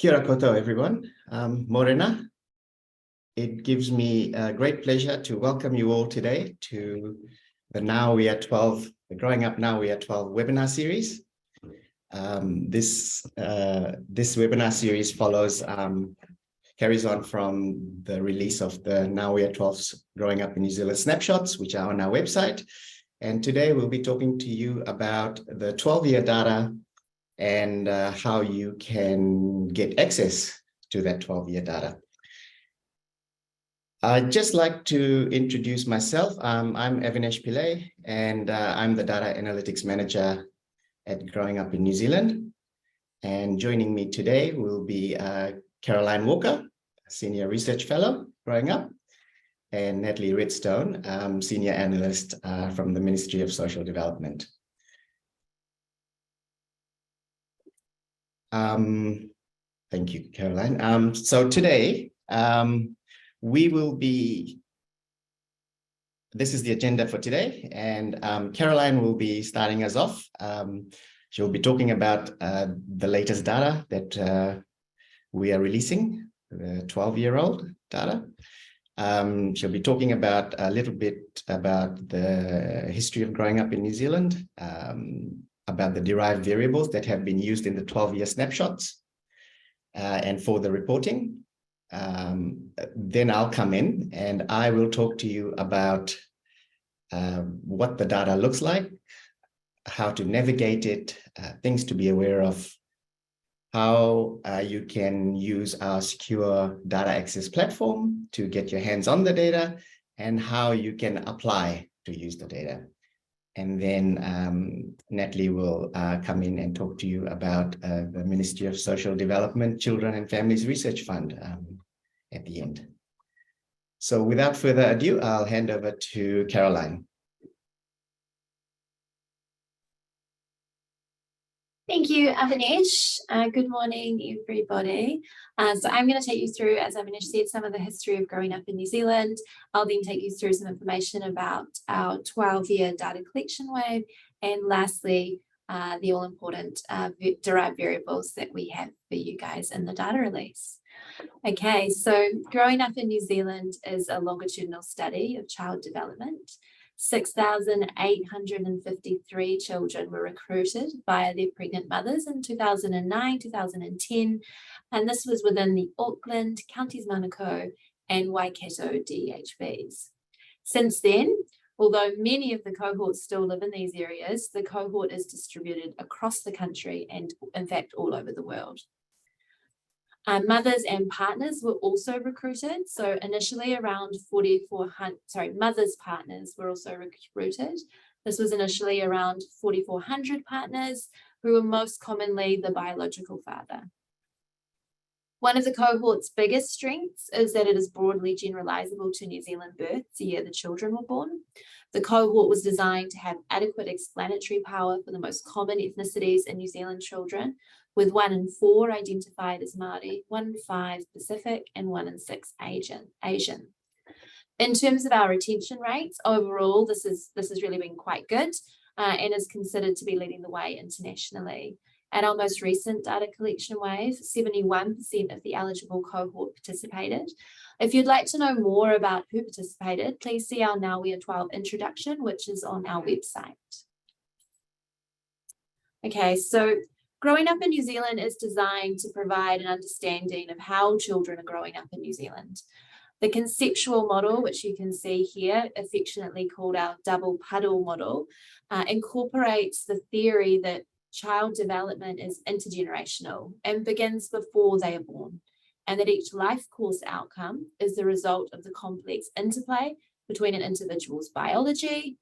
Kia ora koutou, everyone. Morena. It gives me great pleasure to welcome you all today to the Now We Are 12, the Growing Up Now We Are 12 webinar series. This webinar series carries on from the release of the Now We Are 12 Growing Up in New Zealand snapshots, which are on our website. And today we'll be talking to you about the 12-year data and how you can get access to that 12-year data. I'd just like to introduce myself. I'm Avinesh Pillay, and I'm the Data Analytics Manager at Growing Up in New Zealand. And joining me today will be Caroline Walker, Senior Research Fellow, Growing Up, and Natalie Redstone, Senior Analyst from the Ministry of Social Development. Thank you, Caroline. So today, this is the agenda for today, and Caroline will be starting us off. She'll be talking about the latest data that we are releasing, the 12-year-old data. She'll be talking about a little bit about the history of growing up in New Zealand, about the derived variables that have been used in the 12-year snapshots and for the reporting. Then I'll come in and I will talk to you about what the data looks like, how to navigate it, things to be aware of, how you can use our secure data access platform to get your hands on the data, and how you can apply to use the data. And then Natalie will come in and talk to you about the Ministry of Social Development, Children and Families Research Fund at the end. So without further ado, I'll hand over to Caroline. Thank you, Avinesh. Good morning, everybody. So I'm going to take you through, as Avinesh said, some of the history of growing up in New Zealand. I'll then take you through some information about our 12-year data collection wave, and lastly, the all-important derived variables that we have for you guys in the data release. Okay, so growing up in New Zealand is a longitudinal study of child development. 6,853 children were recruited via their pregnant mothers in 2009, 2010, and this was within the Auckland, Counties Manukau and Waikato DHBs. Since then, although many of the cohorts still live in these areas, the cohort is distributed across the country and in fact all over the world. Mothers and partners were also recruited. So initially around 4,400, mothers' partners were also recruited. This was initially around 4,400 partners who were most commonly the biological father. One of the cohort's biggest strengths is that it is broadly generalizable to New Zealand births the year the children were born. The cohort was designed to have adequate explanatory power for the most common ethnicities in New Zealand children, with 1 in 4 identified as Māori, 1 in 5 Pacific, and 1 in 6 Asian. In terms of our retention rates, overall, this has really been quite good and is considered to be leading the way internationally. At our most recent data collection wave, 71% of the eligible cohort participated. If you'd like to know more about who participated, please see our Now We Are 12 introduction, which is on our website. Okay, so growing up in New Zealand is designed to provide an understanding of how children are growing up in New Zealand. The conceptual model, which you can see here, affectionately called our double puddle model, incorporates the theory that child development is intergenerational and begins before they are born, and that each life course outcome is the result of the complex interplay between an individual's biology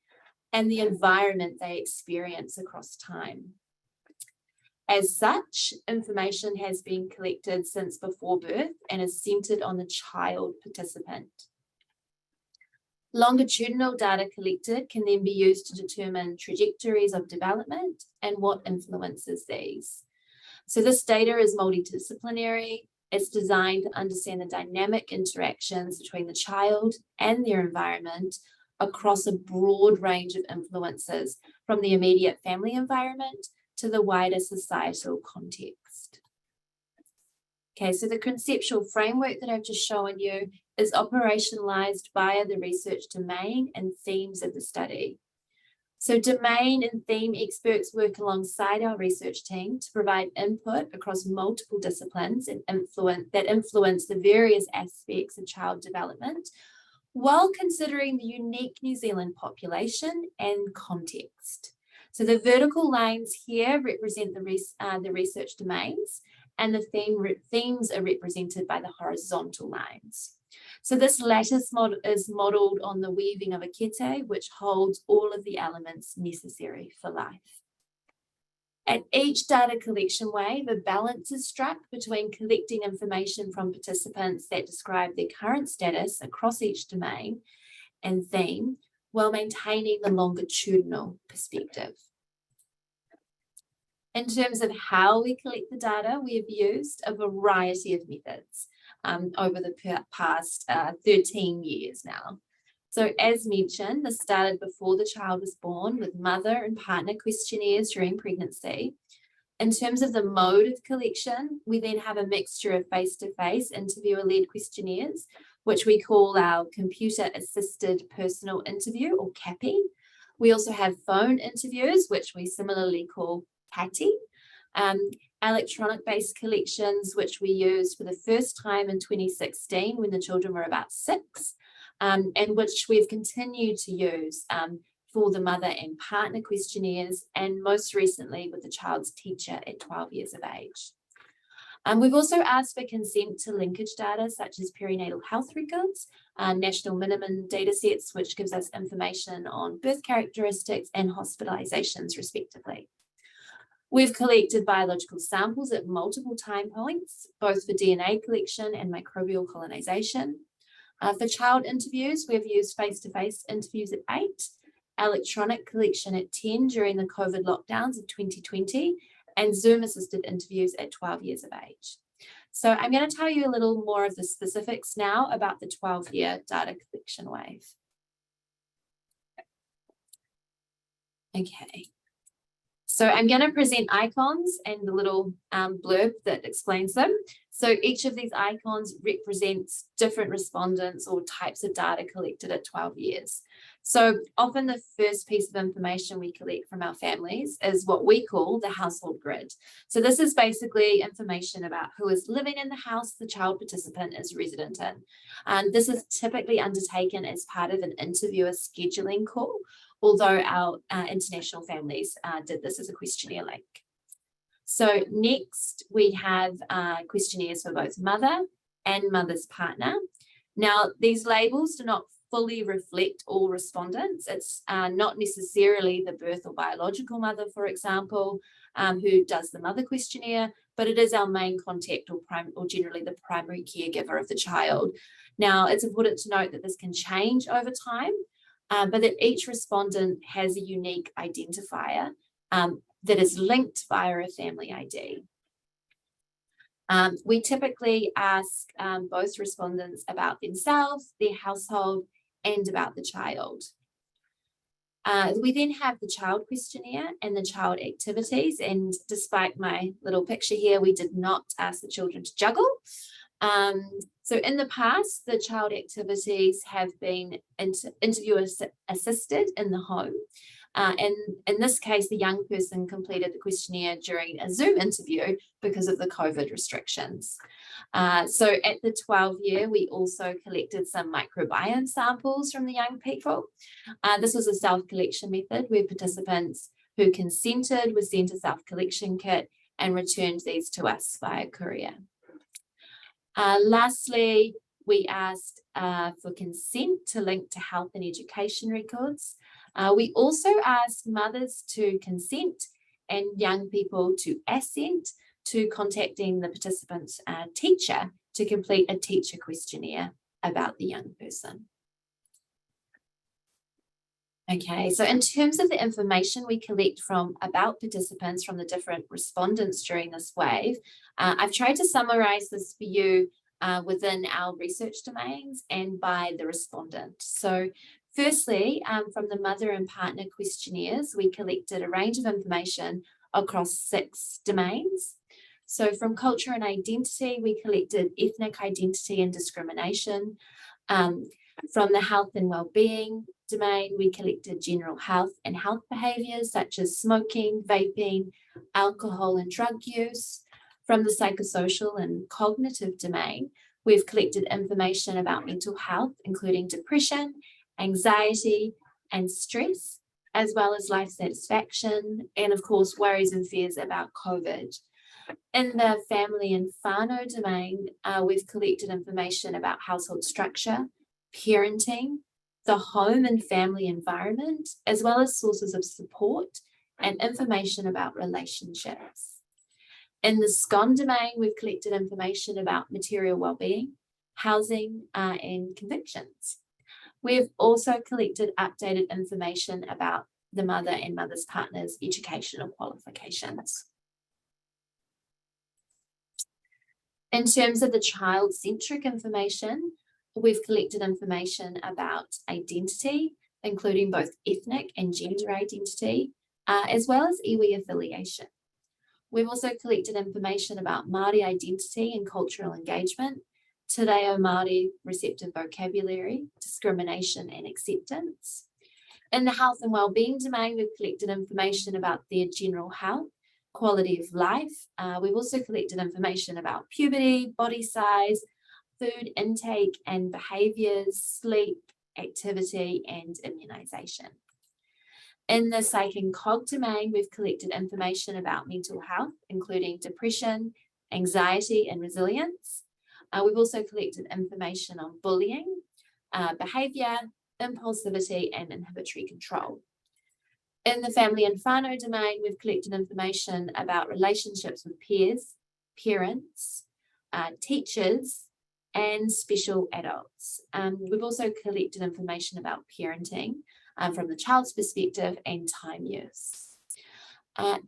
and the environment they experience across time. As such, information has been collected since before birth and is centered on the child participant. Longitudinal data collected can then be used to determine trajectories of development and what influences these. So this data is multidisciplinary. It's designed to understand the dynamic interactions between the child and their environment across a broad range of influences, from the immediate family environment to the wider societal context. Okay, so the conceptual framework that I've just shown you is operationalized via the research domain and themes of the study. So domain and theme experts work alongside our research team to provide input across multiple disciplines and influence the various aspects of child development, while considering the unique New Zealand population and context. So the vertical lines here represent the research domains, and the themes are represented by the horizontal lines. So this lattice model is modelled on the weaving of a kete, which holds all of the elements necessary for life. At each data collection wave, a balance is struck between collecting information from participants that describe their current status across each domain and theme, while maintaining the longitudinal perspective. In terms of how we collect the data, we have used a variety of methods over the past 13 years now. So as mentioned, this started before the child was born with mother and partner questionnaires during pregnancy. In terms of the mode of collection, we then have a mixture of face-to-face interviewer-led questionnaires, which we call our computer-assisted personal interview, or CAPI. We also have phone interviews, which we similarly call CATI. Electronic-based collections, which we used for the first time in 2016 when the children were about 6, and which we've continued to use for the mother and partner questionnaires, and most recently with the child's teacher at 12 years of age. We've also asked for consent to linkage data such as perinatal health records, national minimum datasets, which gives us information on birth characteristics and hospitalizations respectively. We've collected biological samples at multiple time points, both for DNA collection and microbial colonization. For child interviews, we've used face-to-face interviews at 8, electronic collection at 10 during the COVID lockdowns of 2020, and Zoom-assisted interviews at 12 years of age. So I'm going to tell you a little more of the specifics now about the 12-year data collection wave. Okay. So I'm going to present icons and the little blurb that explains them. So each of these icons represents different respondents or types of data collected at 12 years. So often the first piece of information we collect from our families is what we call the household grid. So this is basically information about who is living in the house the child participant is resident in. And this is typically undertaken as part of an interviewer scheduling call, although our international families did this as a questionnaire link. So next we have questionnaires for both mother and mother's partner. Now these labels do not fully reflect all respondents. It's not necessarily the birth or biological mother, for example, who does the mother questionnaire, but it is our main contact or generally the primary caregiver of the child. Now it's important to note that this can change over time, but that each respondent has a unique identifier that is linked via a family ID. We typically ask both respondents about themselves, their household, and about the child. We then have the child questionnaire and the child activities, and despite my little picture here, we did not ask the children to juggle. So in the past, the child activities have been interviewer assisted in the home. And in this case, the young person completed the questionnaire during a Zoom interview because of the COVID restrictions. So at the 12-year, we also collected some microbiome samples from the young people. This was a self-collection method where participants who consented were sent a self-collection kit and returned these to us via courier. Lastly, we asked for consent to link to health and education records. We also asked mothers to consent and young people to assent to contacting the participant's teacher to complete a teacher questionnaire about the young person. Okay, so in terms of the information we collect about participants from the different respondents during this wave, I've tried to summarize this for you within our research domains and by the respondent. So firstly, from the mother and partner questionnaires, we collected a range of information across 6 domains. So from culture and identity, we collected ethnic identity and discrimination. From the health and wellbeing domain, we collected general health and health behaviours such as smoking, vaping, alcohol and drug use. From the psychosocial and cognitive domain, we've collected information about mental health, including depression, anxiety and stress, as well as life satisfaction, and of course, worries and fears about COVID. In the family and whānau domain, we've collected information about household structure, parenting, the home and family environment, as well as sources of support and information about relationships. In the SCON domain, we've collected information about material well-being, housing, and convictions. We've also collected updated information about the mother and mother's partner's educational qualifications. In terms of the child-centric information, we've collected information about identity, including both ethnic and gender identity, as well as iwi affiliation. We've also collected information about Māori identity and cultural engagement, Te Reo Māori receptive vocabulary, discrimination and acceptance. In the health and wellbeing domain, we've collected information about their general health, quality of life. We've also collected information about puberty, body size, food intake and behaviours, sleep, activity and immunisation. In the psych and cog domain, we've collected information about mental health, including depression, anxiety and resilience. We've also collected information on bullying, behaviour, impulsivity and inhibitory control. In the family and whānau domain, we've collected information about relationships with peers, parents, teachers, and special adults. We've also collected information about parenting from the child's perspective and time use.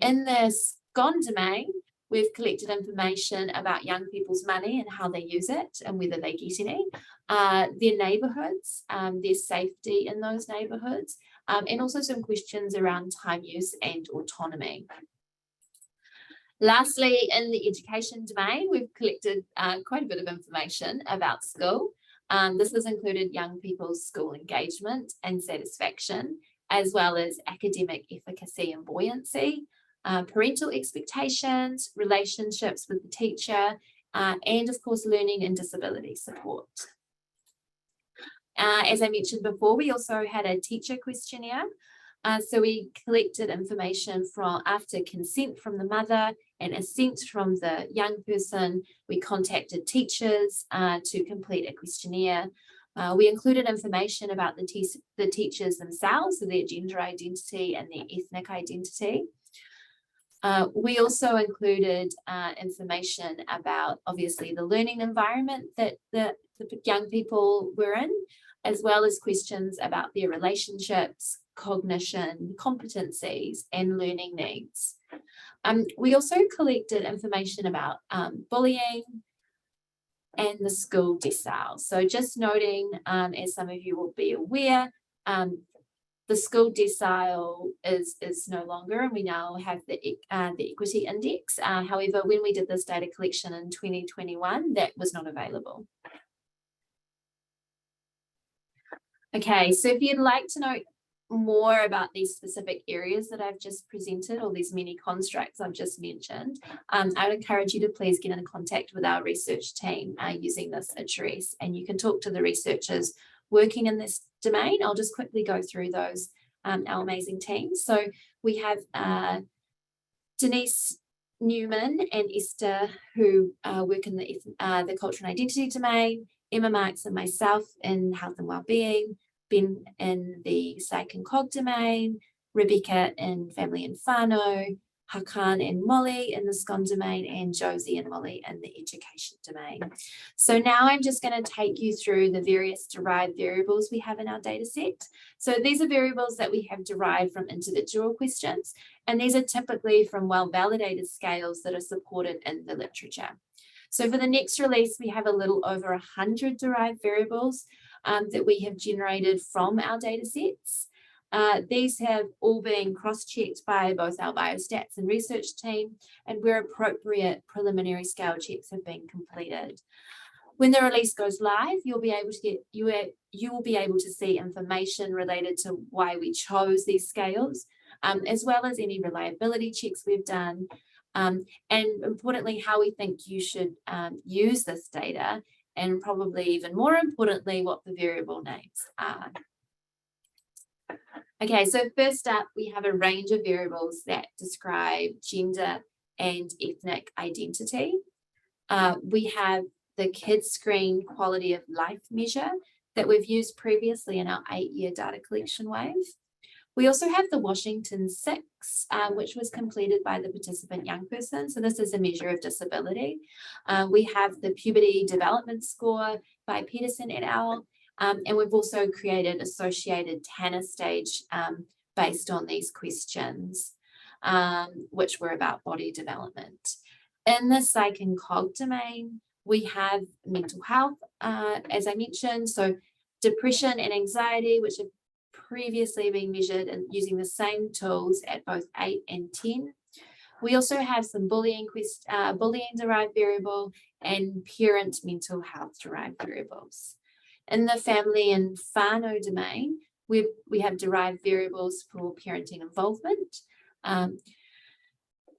In the SCON domain, we've collected information about young people's money and how they use it and whether they get any, their neighbourhoods, their safety in those neighbourhoods, and also some questions around time use and autonomy. Lastly, in the education domain, we've collected quite a bit of information about school. This has included young people's school engagement and satisfaction, as well as academic efficacy and buoyancy, parental expectations, relationships with the teacher, and of course, learning and disability support. As I mentioned before, we also had a teacher questionnaire. So we collected information from after consent from the mother and assent from the young person. We contacted teachers to complete a questionnaire. We included information about the teachers themselves, so their gender identity and their ethnic identity. We also included information about obviously the learning environment that the young people were in, as well as questions about their relationships, cognition, competencies, and learning needs. We also collected information about bullying and the school decile. So just noting, as some of you will be aware, the school decile is no longer, and we now have the equity index. However, when we did this data collection in 2021, that was not available. Okay, so if you'd like to know more about these specific areas that I've just presented, or these many constructs I've just mentioned, I would encourage you to please get in contact with our research team using this address, and you can talk to the researchers working in this domain. I'll just quickly go through those, our amazing teams. So we have Denise Newman and Esther, who work in the culture and identity domain, Emma Marks and myself in health and wellbeing, Ben in the psych and cog domain, Rebecca in family and whānau, Hakan and Molly in the SCON domain, and Josie and Molly in the education domain. So now I'm just going to take you through the various derived variables we have in our data set. So these are variables that we have derived from individual questions, and these are typically from well-validated scales that are supported in the literature. So for the next release, we have a little over 100 derived variables that we have generated from our data sets. These have all been cross-checked by both our biostats and research team, and where appropriate, preliminary scale checks have been completed. When the release goes live, you will be able to see information related to why we chose these scales, as well as any reliability checks we've done, and importantly, how we think you should use this data, and probably even more importantly, what the variable names are. Okay, so first up, we have a range of variables that describe gender and ethnic identity. We have the Kidscreen quality of life measure that we've used previously in our 8-year data collection wave. We also have the Washington 6, which was completed by the participant young person. So this is a measure of disability. We have the puberty development score by Peterson et al. And we've also created associated Tanner stage based on these questions, which were about body development. In the psych and cog domain, we have mental health, as I mentioned, so depression and anxiety, which have previously been measured and using the same tools at both 8 and 10. We also have some bullying derived variable and parent mental health derived variables. In the family and whānau domain, we have derived variables for parenting involvement.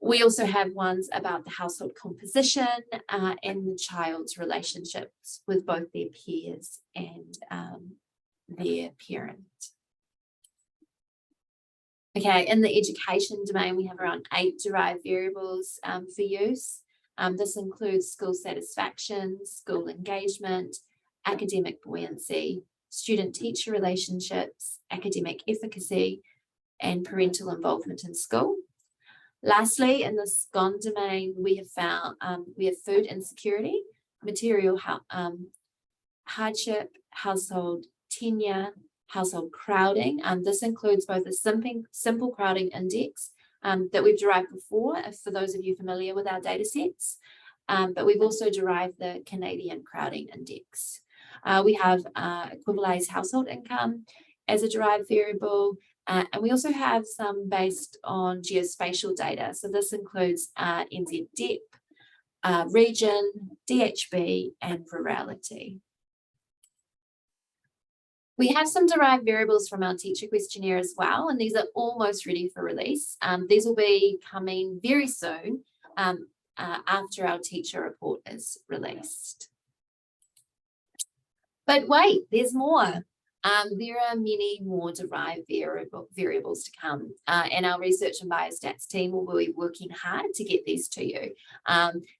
We also have ones about the household composition and the child's relationships with both their peers and their parent. Okay, in the education domain, we have around 8 derived variables for use. This includes school satisfaction, school engagement, academic buoyancy, student-teacher relationships, academic efficacy, and parental involvement in school. Lastly, in the SCON domain, we have found we have food insecurity, material hardship, household tenure, household crowding. This includes both a simple crowding index that we've derived before, for those of you familiar with our data sets, but we've also derived the Canadian crowding index. We have equivalized household income as a derived variable, and we also have some based on geospatial data. So this includes NZ depth, region, DHB, and rurality. We have some derived variables from our teacher questionnaire as well, and these are almost ready for release. These will be coming very soon after our teacher report is released. But wait, there's more. There are many more derived variables to come, and our research and biostats team will be working hard to get these to you.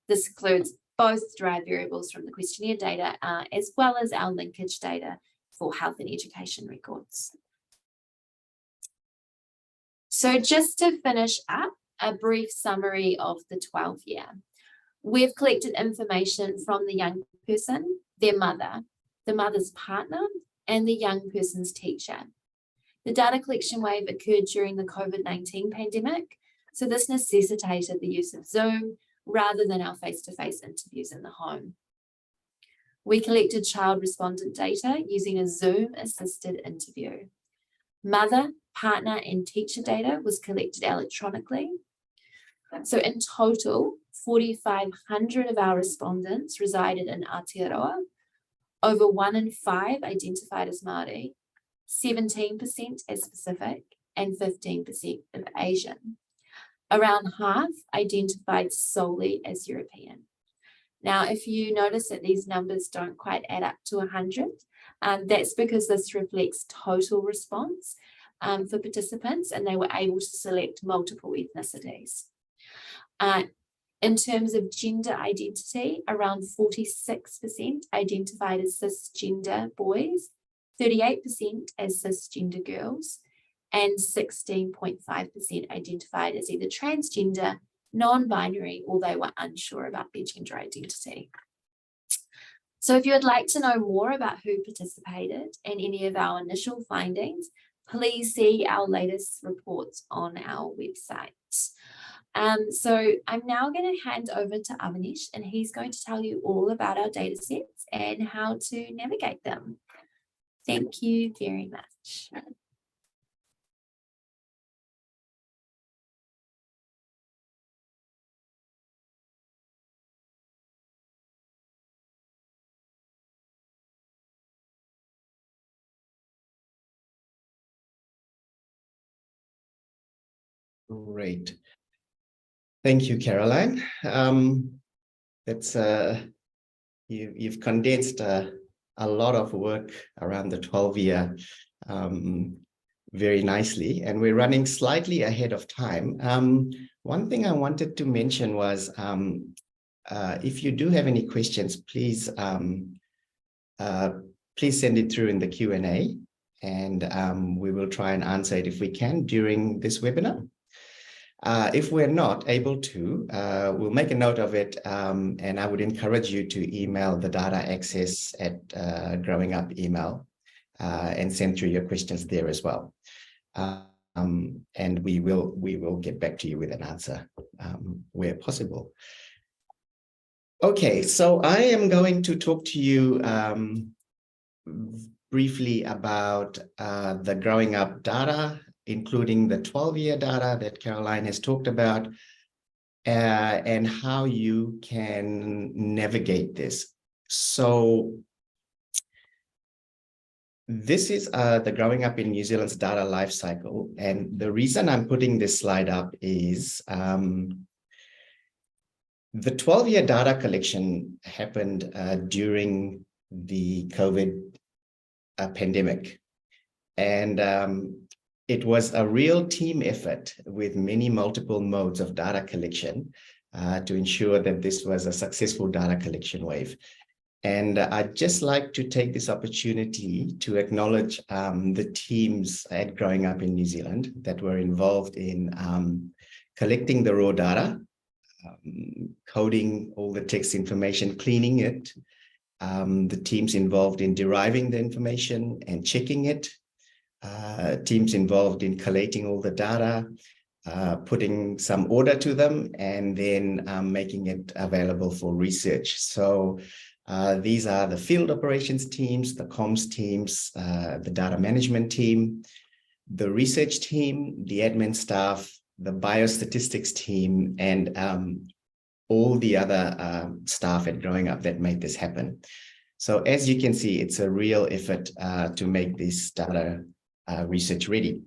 This includes both derived variables from the questionnaire data as well as our linkage data for health and education records. So just to finish up, a brief summary of the 12-year. We've collected information from the young person, their mother, the mother's partner, and the young person's teacher. The data collection wave occurred during the COVID-19 pandemic, so this necessitated the use of Zoom rather than our face-to-face interviews in the home. We collected child respondent data using a Zoom-assisted interview. Mother, partner, and teacher data was collected electronically. So in total, 4,500 of our respondents resided in Aotearoa. Over 1 in 5 identified as Māori, 17% as Pacific, and 15% of Asian. Around half identified solely as European. Now, if you notice that these numbers don't quite add up to 100, that's because this reflects total response for participants, and they were able to select multiple ethnicities. In terms of gender identity, around 46% identified as cisgender boys, 38% as cisgender girls, and 16.5% identified as either transgender, non-binary, or they were unsure about their gender identity. So if you would like to know more about who participated and any of our initial findings, please see our latest reports on our website. So I'm now going to hand over to Avanish, and he's going to tell you all about our data sets and how to navigate them. Thank you very much. Great. Thank you, Caroline. That's you've condensed a lot of work around the 12-year very nicely, and we're running slightly ahead of time. One thing I wanted to mention was if you do have any questions, please please send it through in the Q&A, and we will try and answer it if we can during this webinar. If we're not able to, we'll make a note of it, and I would encourage you to email the data access at Growing Up email and send through your questions there as well. And we will get back to you with an answer where possible. Okay, so I am going to talk to you briefly about the Growing Up data, including the 12-year data that Caroline has talked about, and how you can navigate this. So this is the Growing Up in New Zealand's data life cycle. And the reason I'm putting this slide up is the 12-year data collection happened during the COVID pandemic. And it was a real team effort with many multiple modes of data collection to ensure that this was a successful data collection wave. And I'd just like to take this opportunity to acknowledge the teams at Growing Up in New Zealand that were involved in collecting the raw data, coding all the text information, cleaning it, the teams involved in deriving the information and checking it, teams involved in collating all the data, putting some order to them, and then making it available for research. So these are the field operations teams, the comms teams, the data management team, the research team, the admin staff, the biostatistics team, and all the other staff at Growing Up that made this happen. So as you can see, it's a real effort to make this data research ready.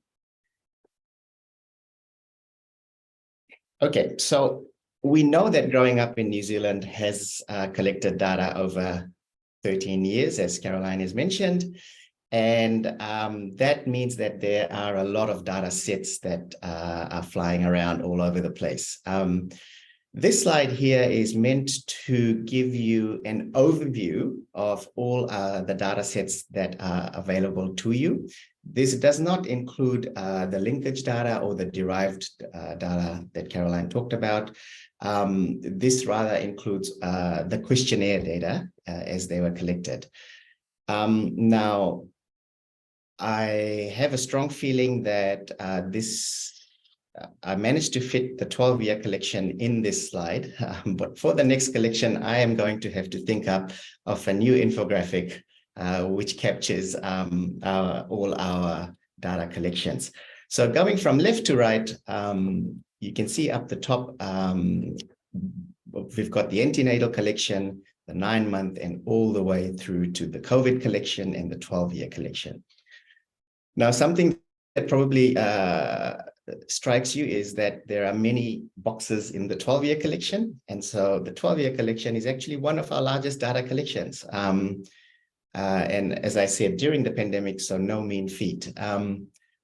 Okay, so we know that Growing Up in New Zealand has collected data over 13 years, as Caroline has mentioned. And that means that there are a lot of data sets that are flying around all over the place. This slide here is meant to give you an overview of all the data sets that are available to you. This does not include the linkage data or the derived data that Caroline talked about. This rather includes the questionnaire data as they were collected. Now, I have a strong feeling that I managed to fit the 12-year collection in this slide, but for the next collection, I am going to have to think up of a new infographic which captures all our data collections. So going from left to right, you can see up the top, we've got the antenatal collection, the 9-month, and all the way through to the COVID collection and the 12-year collection. Now, something that probably strikes you is that there are many boxes in the 12-year collection. And so the 12-year collection is actually one of our largest data collections. And as I said, during the pandemic, so no mean feat.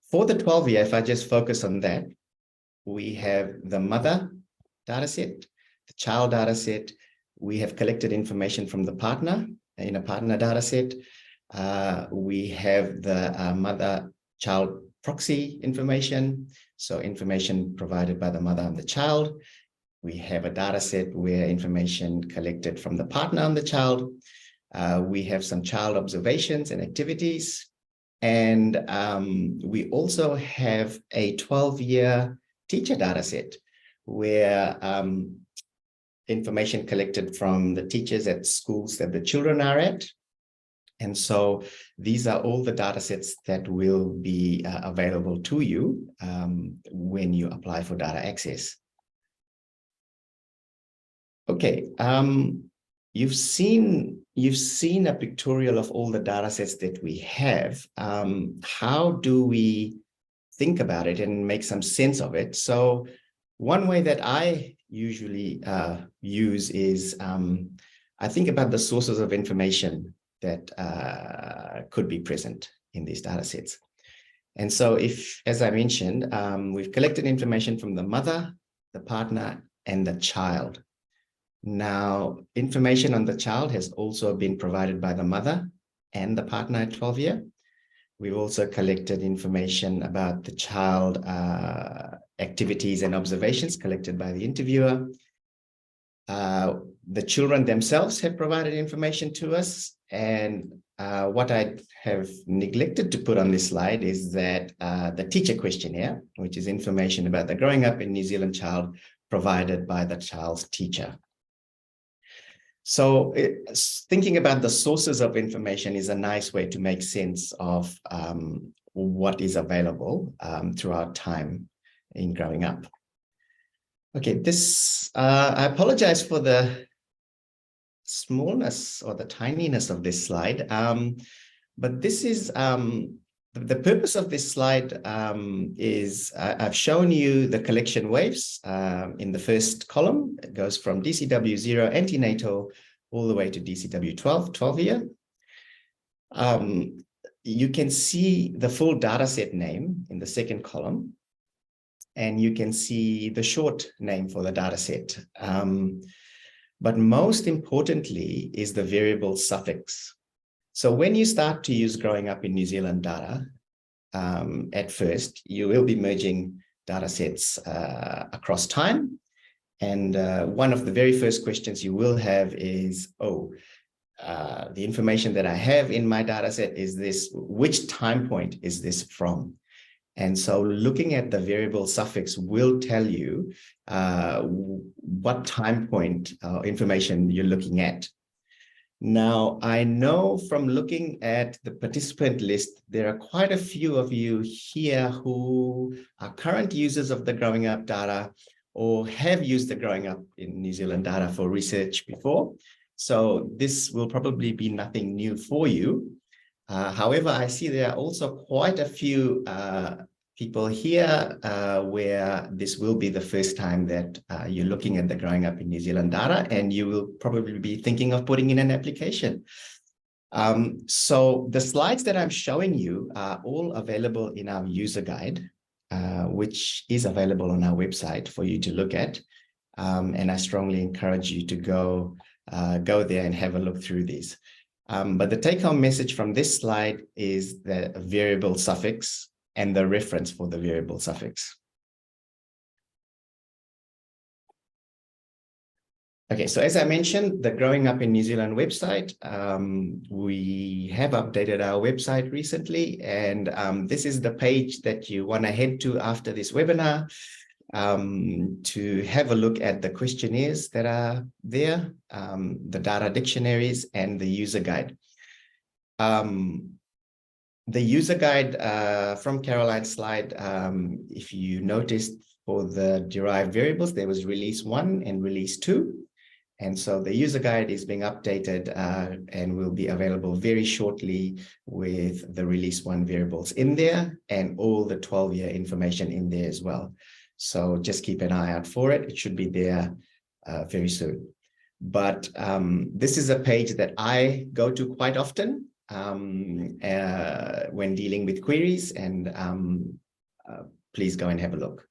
For the 12-year, if I just focus on that, we have the mother data set, the child data set. We have collected information from the partner in a partner data set. We have the mother-child proxy information, so information provided by the mother and the child. We have a data set where information collected from the partner and the child. We have some child observations and activities. And we also have a 12-year teacher data set where information collected from the teachers at schools that the children are at. And so these are all the data sets that will be available to you when you apply for data access. Okay, you've seen a pictorial of all the data sets that we have. How do we think about it and make some sense of it. So one way that I usually use is I think about the sources of information that could be present in these data sets. And so if, as I mentioned, we've collected information from the mother, the partner, and the child. Now, information on the child has also been provided by the mother and the partner at 12 years. We've also collected information about the child activities and observations collected by the interviewer. The children themselves have provided information to us. And what I have neglected to put on this slide is that the teacher questionnaire, which is information about the growing up in New Zealand child provided by the child's teacher. So thinking about the sources of information is a nice way to make sense of what is available throughout time in growing up. Okay, this, I apologize for the smallness or the tininess of this slide, but this is, the purpose of this slide is I've shown you the collection waves in the first column. It goes from DCW 0 antenatal all the way to DCW 12 year. You can see the full data set name in the second column, and you can see the short name for the data set. But most importantly is the variable suffix. So when you start to use growing up in New Zealand data, at first, you will be merging data sets across time. And one of the very first questions you will have is, the information that I have in my data set is this, which time point is this from? And so looking at the variable suffix will tell you what time point information you're looking at. Now, I know from looking at the participant list, there are quite a few of you here who are current users of the Growing Up data or have used the Growing Up in New Zealand data for research before. So this will probably be nothing new for you. However, I see there are also quite a few people here where this will be the first time that you're looking at the Growing Up in New Zealand data, and you will probably be thinking of putting in an application. So the slides that I'm showing you are all available in our user guide, which is available on our website for you to look at. And I strongly encourage you to go there and have a look through these. But the take-home message from this slide is the variable suffix and the reference for the variable suffix. Okay, so as I mentioned, the Growing Up in New Zealand website, we have updated our website recently, and this is the page that you want to head to after this webinar to have a look at the questionnaires that are there, the data dictionaries, and the user guide. The user guide from Caroline's slide, if you noticed for the derived variables, there was release 1 and release 2. And so the user guide is being updated and will be available very shortly with the release 1 variables in there and all the 12-year information in there as well. So just keep an eye out for it. It should be there very soon. But this is a page that I go to quite often when dealing with queries, and please go and have a look.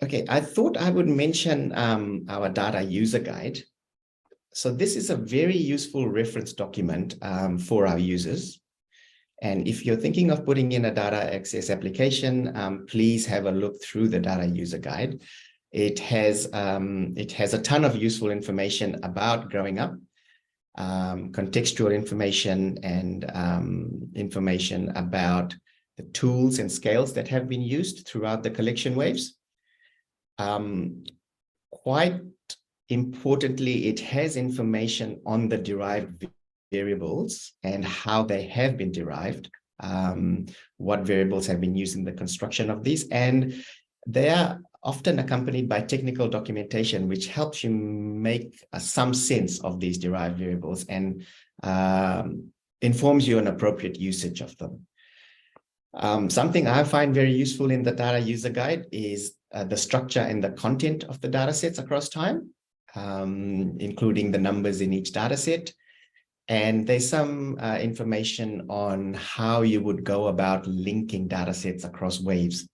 Okay, I thought I would mention our data user guide. So this is a very useful reference document for our users. And if you're thinking of putting in a data access application, please have a look through the data user guide. It has a ton of useful information about growing up, contextual information, and information about the tools and scales that have been used throughout the collection waves. Quite importantly, it has information on the derived variables and how they have been derived, what variables have been used in the construction of these, and they are often accompanied by technical documentation, which helps you make some sense of these derived variables and informs you on appropriate usage of them. Something I find very useful in the data user guide is the structure and the content of the data sets across time, including the numbers in each data set. And there's some information on how you would go about linking data sets across waves.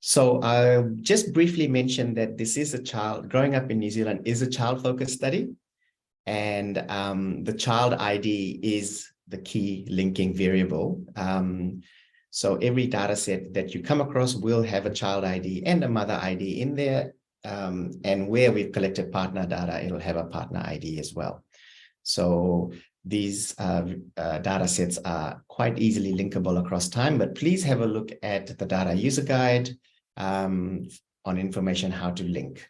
So I'll just briefly mention that this is growing up in New Zealand is a child-focused study. And the child ID is the key linking variable. So every data set that you come across will have a child ID and a mother ID in there. And where we've collected partner data, it'll have a partner ID as well. So these data sets are quite easily linkable across time, but please have a look at the data user guide on information how to link.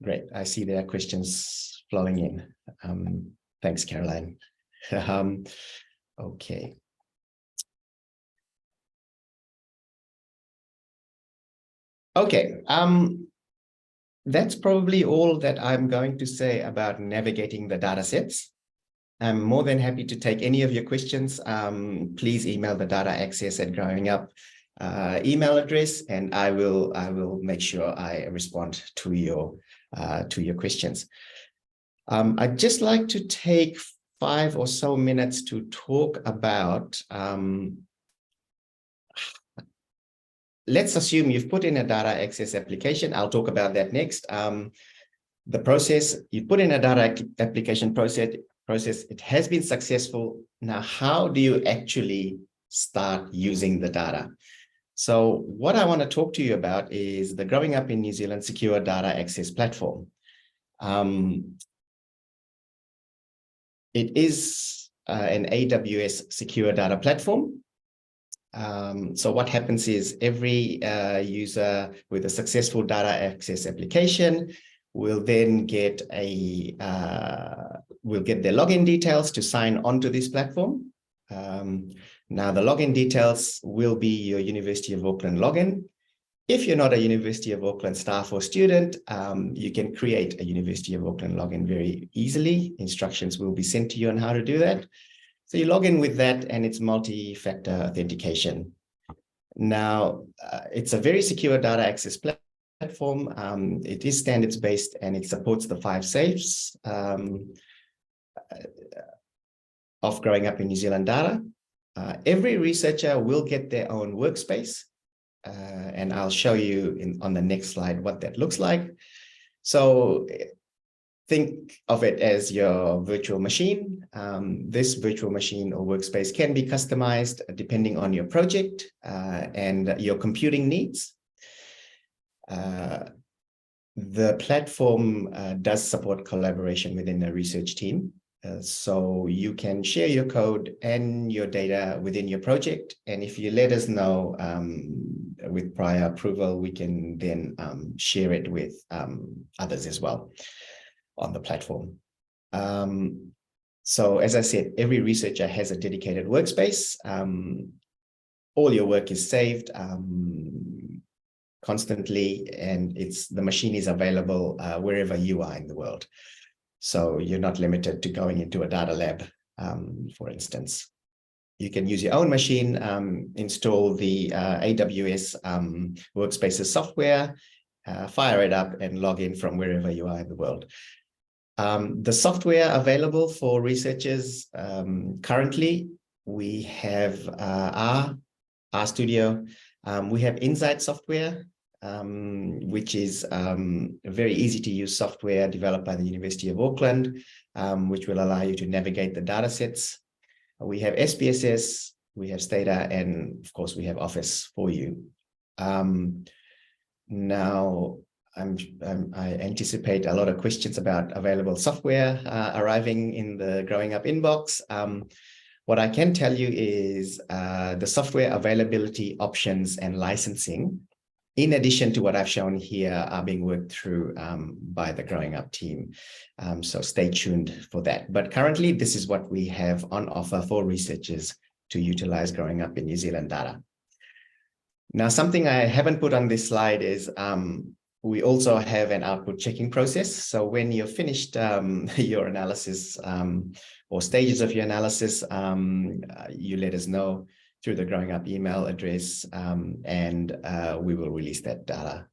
Great. I see there are questions flowing in. Thanks, Caroline. Okay. Okay. That's probably all that I'm going to say about navigating the data sets. I'm more than happy to take any of your questions. Please email the data access at Growing Up email address, and I will make sure I respond to your questions. I'd just like to take 5 or so minutes to talk about, let's assume you've put in a data access application. I'll talk about that next. The process, you put in a data application process, it has been successful. Now, how do you actually start using the data? So what I want to talk to you about is the Growing Up in New Zealand Secure Data Access Platform. It is an AWS secure data platform. So what happens is every user with a successful data access application will then get their login details to sign onto this platform. Now, the login details will be your University of Auckland login. If you're not a University of Auckland staff or student, you can create a University of Auckland login very easily. Instructions will be sent to you on how to do that. So you log in with that, and it's multi-factor authentication. Now, it's a very secure data access platform. It is standards-based, and it supports the 5 safes of Growing Up in New Zealand data. Every researcher will get their own workspace, and I'll show you on the next slide what that looks like. So think of it as your virtual machine. This virtual machine or workspace can be customized depending on your project and your computing needs. The platform does support collaboration within a research team. So you can share your code and your data within your project. And if you let us know with prior approval, we can then share it with others as well on the platform. So as I said, every researcher has a dedicated workspace. All your work is saved constantly, and the machine is available wherever you are in the world. So you're not limited to going into a data lab, for instance. You can use your own machine, install the AWS Workspaces software, fire it up, and log in from wherever you are in the world. The software available for researchers currently, we have RStudio. We have Insight software, which is a very easy to use software developed by the University of Auckland, which will allow you to navigate the data sets. We have SPSS, we have Stata, and of course we have Office for you. Now, I anticipate a lot of questions about available software arriving in the Growing Up inbox. What I can tell you is the software availability options and licensing, in addition to what I've shown here, are being worked through by the Growing Up team. So stay tuned for that. But currently, this is what we have on offer for researchers to utilize Growing Up in New Zealand data. Now, something I haven't put on this slide is We also have an output checking process. So when you're finished your analysis or stages of your analysis, you let us know through the Growing Up email address, and we will release that data.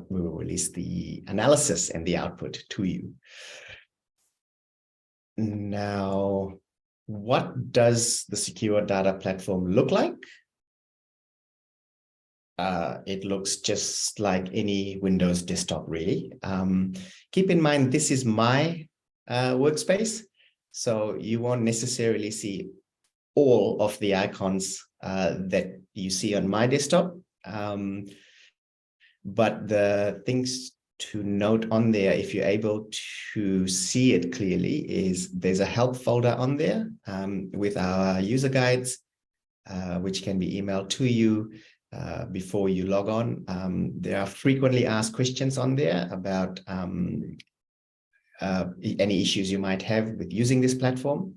We will release the analysis and the output to you. Now, what does the secure data platform look like? It looks just like any Windows desktop, really. Keep in mind, this is my workspace, so you won't necessarily see all of the icons that you see on my desktop. But the things to note on there, if you're able to see it clearly, is there's a help folder on there with our user guides, which can be emailed to you before you log on. There are frequently asked questions on there about any issues you might have with using this platform.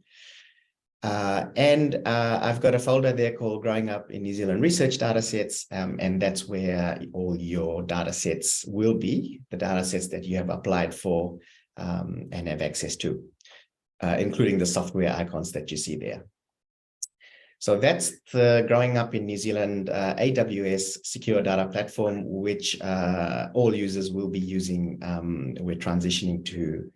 And I've got a folder there called Growing Up in New Zealand Research Datasets, and that's where all your datasets will be, the datasets that you have applied for and have access to, including the software icons that you see there. So that's the Growing Up in New Zealand AWS Secure Data Platform, which all users will be using. We're transitioning to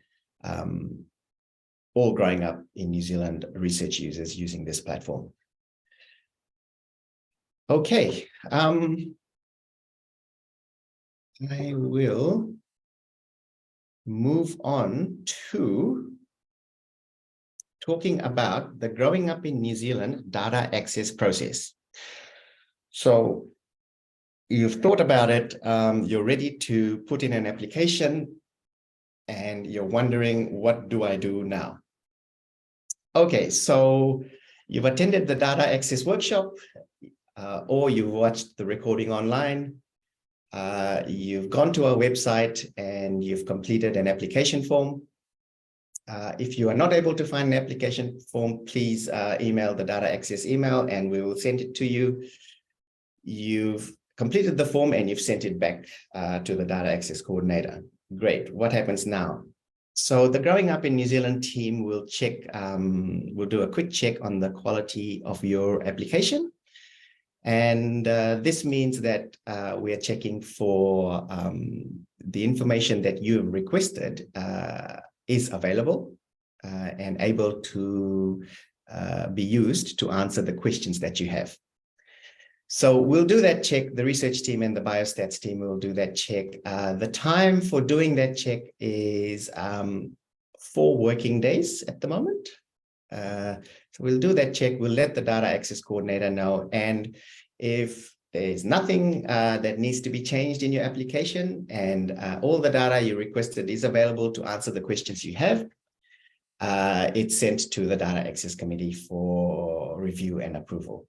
all Growing Up in New Zealand research users using this platform. Okay, I will move on to talking about the Growing Up in New Zealand data access process. So you've thought about it, you're ready to put in an application, and you're wondering, what do I do now? Okay, so you've attended the data access workshop, or you've watched the recording online, you've gone to our website and you've completed an application form. If you are not able to find an application form, please email the data access email and we will send it to you. You've completed the form and you've sent it back to the data access coordinator. Great. What happens now? So the Growing Up in New Zealand team will check, we'll do a quick check on the quality of your application. And this means that we are checking for the information that you have requested is available and able to be used to answer the questions that you have. So we'll do that check. The research team and the biostats team will do that check. The time for doing that check is 4 working days at the moment. So we'll do that check. We'll let the data access coordinator know. And if there's nothing that needs to be changed in your application and all the data you requested is available to answer the questions you have, it's sent to the data access committee for review and approval.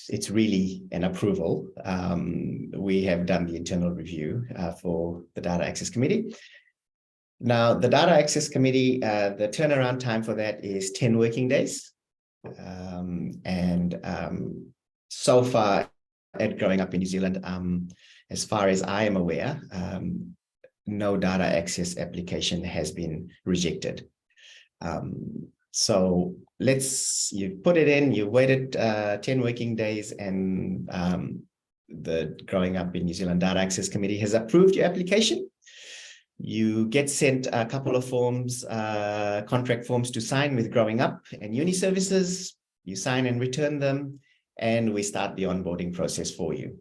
It's really an approval. We have done the internal review for the data access committee. Now, the data access committee, the turnaround time for that is 10 working days. So far at Growing Up in New Zealand, as far as I am aware, no data access application has been rejected. So you put it in, you waited 10 working days, and the Growing Up in New Zealand Data Access Committee has approved your application. You get sent a couple of forms, contract forms to sign with Growing Up and Uni Services. You sign and return them, and we start the onboarding process for you.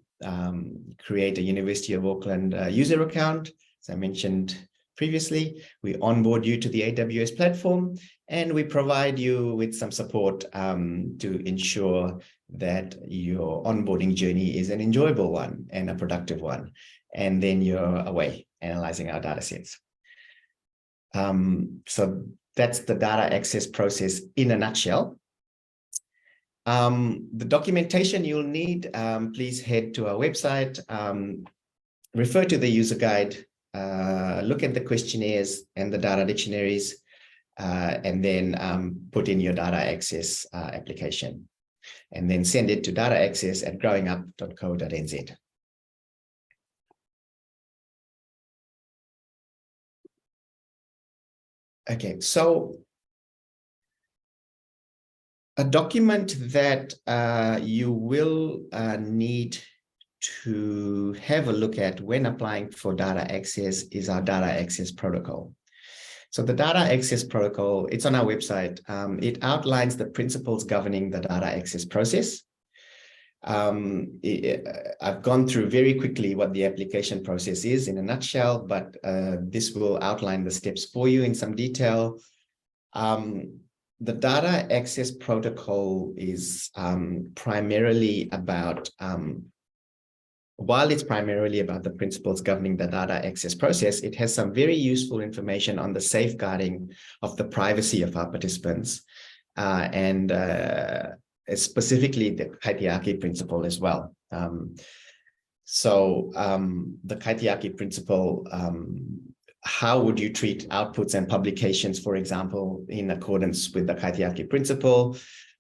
Create a University of Auckland user account. As I mentioned previously, we onboard you to the AWS platform, and we provide you with some support to ensure that your onboarding journey is an enjoyable one and a productive one. And then you're away analyzing our data sets. So that's the data access process in a nutshell. The documentation you'll need, please head to our website, refer to the user guide, look at the questionnaires and the data dictionaries, and then put in your data access application, and then send it to dataaccess@growingup.co.nz. Okay, so a document that you will need to have a look at when applying for data access is our data access protocol. So the data access protocol, it's on our website. It outlines the principles governing the data access process. I've gone through very quickly what the application process is in a nutshell, but this will outline the steps for you in some detail. The data access protocol is primarily about, while it's primarily about the principles governing the data access process, it has some very useful information on the safeguarding of the privacy of our participants, and specifically the Kaitiaki principle as well. So the Kaitiaki principle, how would you treat outputs and publications, for example, in accordance with the Kaitiaki principle,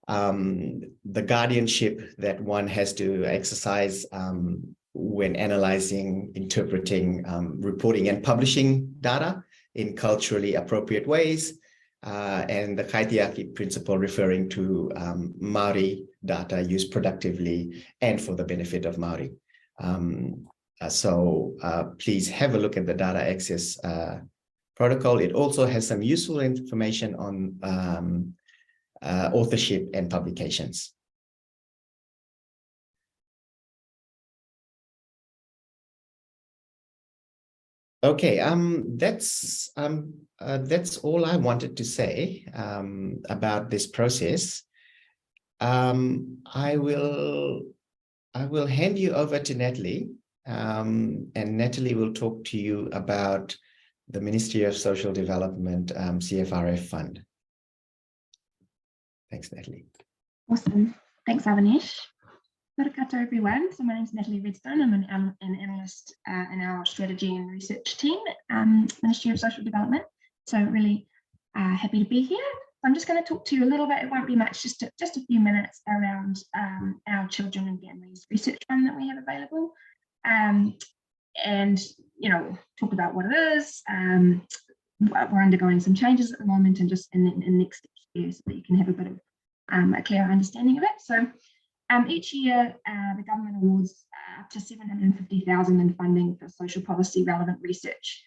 the guardianship that one has to exercise when analyzing, interpreting, reporting and publishing data in culturally appropriate ways, and the Kaitiaki principle referring to Māori data used productively and for the benefit of Māori. So please have a look at the data access protocol. It also has some useful information on authorship and publications. Okay, that's all I wanted to say about this process. I will hand you over to Natalie, and Natalie will talk to you about the Ministry of Social Development CFRF fund. Thanks, Natalie. Awesome. Thanks, Avanish. Kia ora everyone. So my name is Natalie Redstone. I'm an analyst in our strategy and research team, Ministry of Social Development. So really happy to be here. I'm just going to talk to you a little bit. It won't be much, just a few minutes around our children and families research fund that we have available, and talk about what it is. We're undergoing some changes at the moment, and just in next steps here, so that you can have a bit of a clear understanding of it. So each year, the government awards up to $750,000 in funding for social policy relevant research,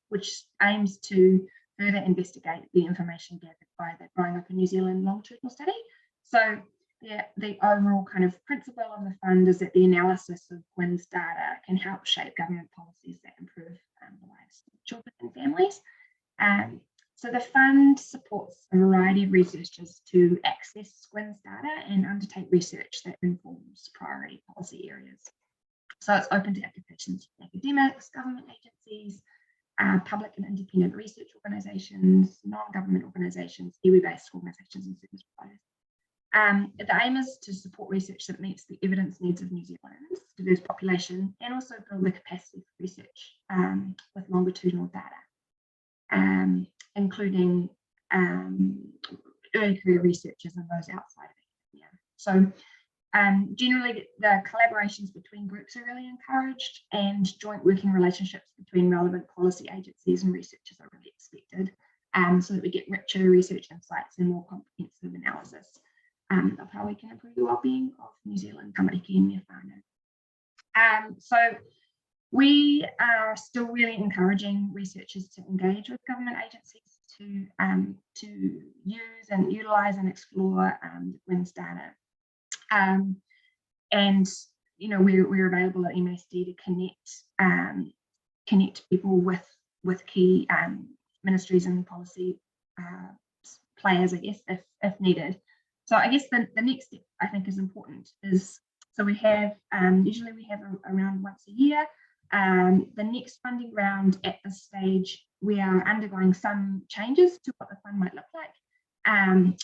which aims to further investigate the information gathered by the Growing Up in New Zealand longitudinal study. So the overall kind of principle of the fund is that the analysis of WIN's data can help shape government policies that improve the lives of children and families. So the fund supports a variety of researchers to access WIN's data and undertake research that informs priority policy areas. So it's open to applications from academics, government agencies, public and independent research organisations, non-government organisations, iwi-based organisations and service providers. The aim is to support research that meets the evidence needs of New Zealand's diverse population, and also build the capacity for research with longitudinal data, including early career researchers and those outside of academia. So generally, the collaborations between groups are really encouraged, and joint working relationships between relevant policy agencies and researchers are really expected, so that we get richer research insights and more comprehensive analysis of how we can improve the wellbeing of New Zealand tamariki and their whānau. So we are still really encouraging researchers to engage with government agencies to use and utilise and explore WIN's data. And we're available at MSD to connect people with key ministries and policy players, I guess, if needed. So I guess the next step I think is important is, so we have usually we have around once a year. The next funding round at this stage, we are undergoing some changes to what the fund might look like.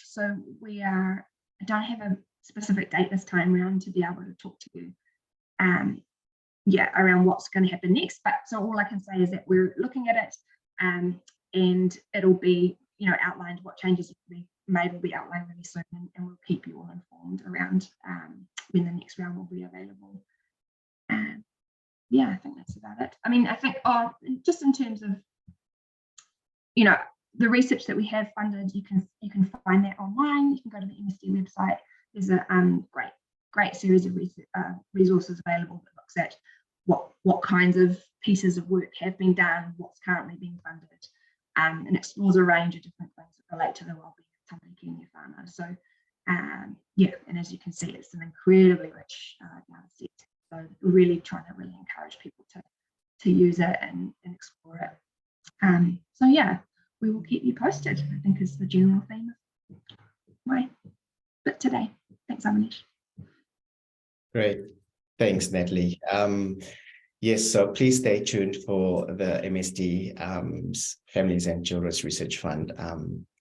So I don't have a specific date this time around to be able to talk to you around what's going to happen next. But so all I can say is that we're looking at it, and it'll be outlined. What changes will be made will be outlined really soon, and we'll keep you all informed around when the next round will be available. I think that's about it. I mean, I think just in terms of the research that we have funded, you can find that online. You can go to the MSD website. There's a great series of resources available that looks at what kinds of pieces of work have been done, what's currently being funded, and explores a range of different things that relate to the wellbeing of Tamaki Kenya farmers. So yeah, and as you can see, it's an incredibly rich data set. So we're really trying to encourage people to use it and explore it. So yeah, we will keep you posted, I think is the general theme of my bit today. Thanks, Avanish. Great. Thanks, Natalie. Yes, so please stay tuned for the MSD Families and Children's Research Fund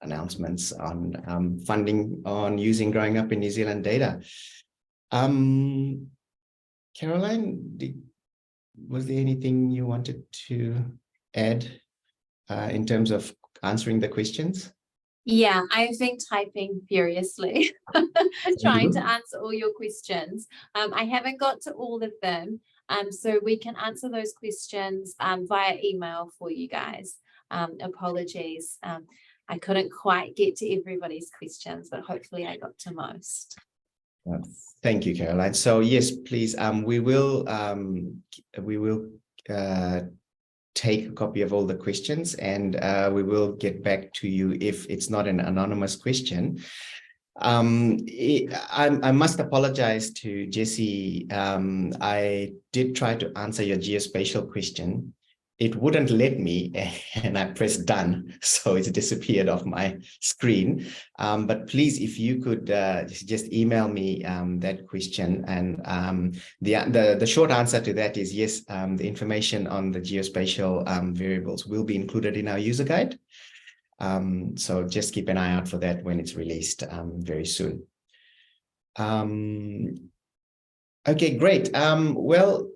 announcements on funding on using Growing Up in New Zealand data. Caroline, was there anything you wanted to add in terms of answering the questions? Yeah, I've been typing furiously, trying to answer all your questions. I haven't got to all of them, so we can answer those questions via email for you guys. Apologies, I couldn't quite get to everybody's questions, but hopefully I got to most. Thank you, Caroline. So yes, please, we will take a copy of all the questions, and we will get back to you if it's not an anonymous question. I must apologize to Jessie. I did try to answer your geospatial question. It wouldn't let me, and I pressed done, so it's disappeared off my screen. But please, if you could just email me that question, and the short answer to that is yes. The information on the geospatial variables will be included in our user guide. So just keep an eye out for that when it's released very soon. Okay, great. Well,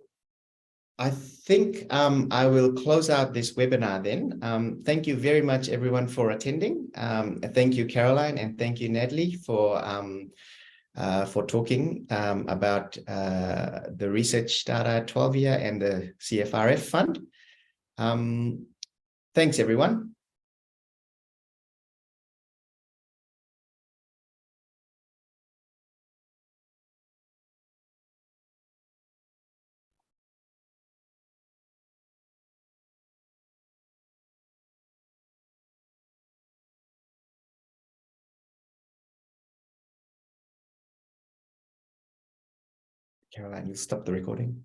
I think I will close out this webinar then. Thank you very much, everyone, for attending. Thank you, Caroline, and thank you, Natalie, for talking about the research data 12-year and the CFRF fund. Thanks, everyone. Caroline, you stop the recording.